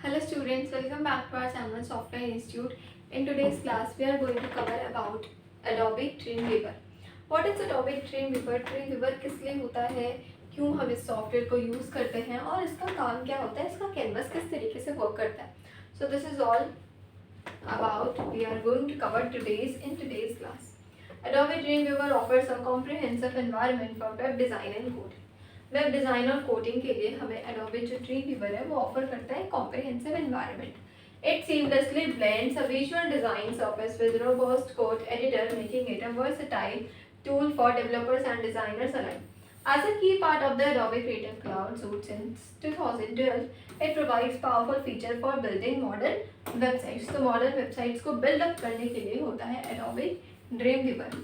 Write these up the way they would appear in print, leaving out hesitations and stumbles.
Hello students, welcome back to our Salmon Software Institute. In today's class, we are going to cover about Adobe Dreamweaver. What is Adobe Dreamweaver? Dreamweaver किस लिए होता है, क्यों हम इस software को use करते हैं और इसका काम क्या होता है, इसका कैनवस किस तरीके से वर्क करता है. So this is all about we are going to cover in today's class. Adobe Dreamweaver offers a comprehensive environment for web design and coding. Web design और कोडिंग के लिए हमें एडोबे जो ड्रीमवीवर है वो ऑफर करता है comprehensive environment. It seamlessly blends a visual design surface with robust code editor, making it a versatile tool for developers and designers alike. As a key part of the Adobe Creative Cloud suite since 2012, it provides powerful feature for building modern websites. तो modern websites को build up करने के लिए होता है Adobe Dreamweaver.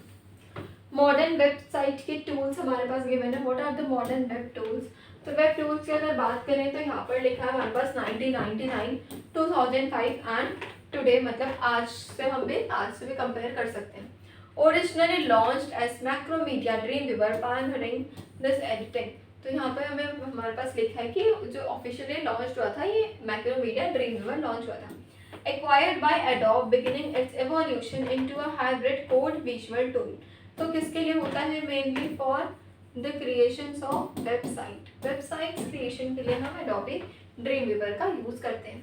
Modern website के tools हमारे पास गिवन है. What are the modern web tools? तो वेब टूल्स की अगर बात करें तो यहाँ पर लिखा है हमारे पास 1999, 2005 एंड टुडे, मतलब आज से भी कंपेयर कर सकते हैं. Originally launched as Macromedia Dreamweaver pioneering this editing. तो यहाँ पर हमारे पास लिखा है कि जो ऑफिशियली लॉन्च हुआ था ये मैक्रोमीडिया ड्रीमवीवर लॉन्च हुआ था. Acquired by Adobe, beginning its evolution into a hybrid code visual tool. तो किसके लिए होता है? Mainly for the creations of website creation के लिए हम एडोबे ड्रीमवीवर का यूज करते हैं.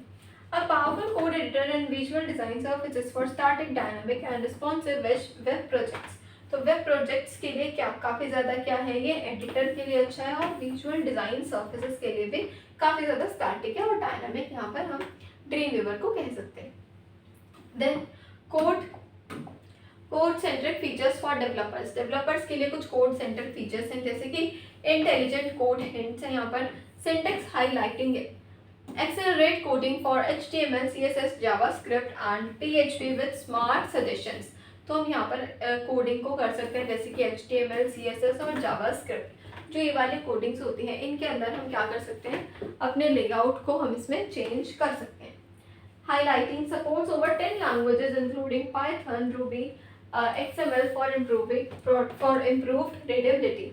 A powerful code editor and visual design services for static, dynamic and responsive web projects. तो वेब प्रोजेक्ट्स के लिए काफ़ी ज़्यादा क्या है, ये एडिटर के लिए अच्छा है और विजुअल डिज़ाइन सर्फेसेस के लिए भी काफ़ी ज़्यादा स्टैटिक है और डायनामिक यहाँ पर हम ड्रीमवीवर को कह सकते हैं. Then code centric features for developers के लिए कुछ कोड सेंट्रिक फीचर्स हैं, जैसे कि इंटेलिजेंट कोड हिंट्स है, यहाँ पर सिंटेक्स हाईलाइटिंग है, accelerate coding for HTML, CSS, JavaScript and PHP with smart suggestions. तो हम यहाँ पर कोडिंग को कर सकते हैं, जैसे कि HTML, CSS और जावास्क्रिप्ट जो ये वाली कोडिंग्स होती हैं इनके अंदर हम क्या कर सकते हैं, अपने लेआउट को हम इसमें चेंज कर सकते हैं. Highlighting supports over 10 languages including Python, Ruby, XML for improved readability.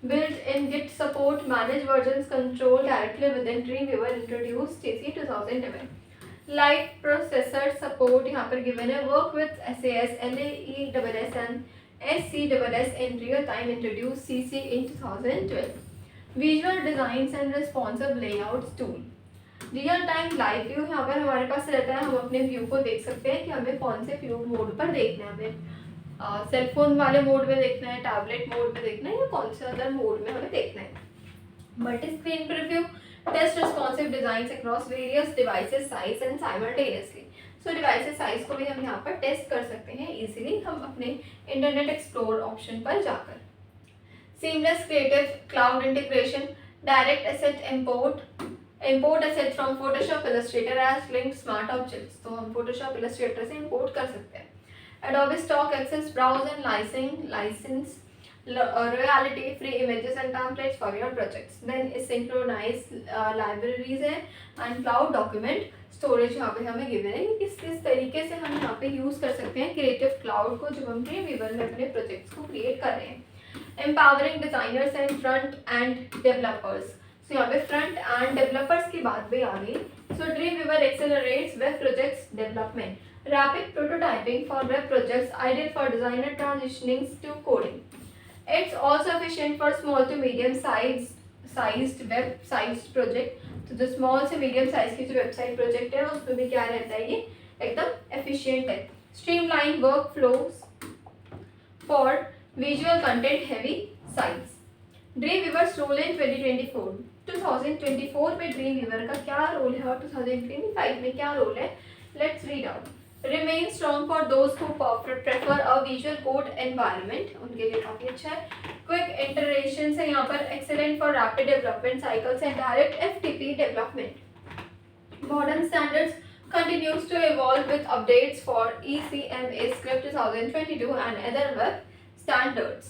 Built-in Git support, manage versions control directly within Dreamweaver, introduced CC 2011. Live processor support यहाँ पर given है. Work with SAS, LAESS and SCSS in real time, introduced CC in 2012. Visual designs and responsive layouts tool. Real time live view यहाँ पर हमारे पास रहता है. हम अपने व्यू को देख सकते हैं कि हमें कौन से व्यू मोड पर देखना है, हमें सेलफोन वाले मोड में देखना है, टैबलेट मोड में देखना है या कौन से अदर मोड में हमें देखना है. Multi screen preview, test responsive design across various devices size and simultaneously. So devices size को भी हम यहाँ पर टेस्ट कर सकते हैं इजीली हम अपने इंटरनेट एक्सप्लोर ऑप्शन पर जाकर. Seamless creative cloud integration, direct asset import asset from Photoshop Illustrator as linked smart objects. तो हम Photoshop Illustrator से import कर सकते हैं. Adobe Stock Access, browse and license royalty free images and templates for your projects. Then synchronize libraries है and cloud document storage यहाँ पे हमें given है कि किस तरीके से हम यहाँ पे यूज़ कर सकते हैं क्रिएटिव क्लाउड को जब हम ड्रीमवीवर में अपने प्रोजेक्ट्स को क्रिएट कर रहे हैं. Empowering designers and front end developers. So यहाँ पे फ्रंट एंड डेवलपर्स की बात भी आ गई. So Dreamweaver accelerates web projects development, rapid prototyping for web projects, ideal for designer transitioning to coding. It's also efficient for small to medium sized websites project. तो जो small से medium size की जो वेबसाइट प्रोजेक्ट है उसमें भी क्या रहता है, ये एकदम एफिशिएंट है. Streamline work flows for visual content heavy sites. Dreamweaver's role in 2024 में ड्रीमवीवर का क्या रोल है और 2025 में क्या रोल है, let's read out. Remain strong for those who prefer a visual code environment, उनके लिए काफ़ी अच्छा है. क्विक इंटरेक्शन है यहाँ पर, excellent for rapid development cycles and direct FTP development. Modern standards continues to evolve with updates for ECMA Script 2022 and other web standards.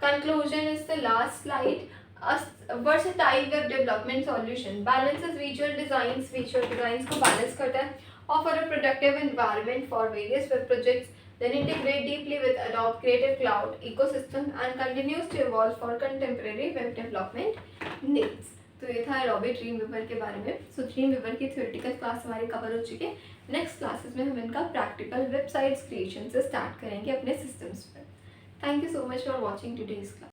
Conclusion is the last slide. A versatile web development solution balances visual designs को balance करता है. Offer a productive environment for various web projects, then integrate deeply with Adobe Creative Cloud ecosystem and continues to evolve for contemporary web development needs. तो ये था Adobe dream weaver के बारे में। सो dream weaver की थ्योरेटिकल क्लास हमारी कवर हो चुकी है। नेक्स्ट क्लासेस में हम इनका प्रैक्टिकल वेबसाइट्स क्रिएशन से स्टार्ट करेंगे अपने सिस्टम्स पर। Thank you so much for watching today's class.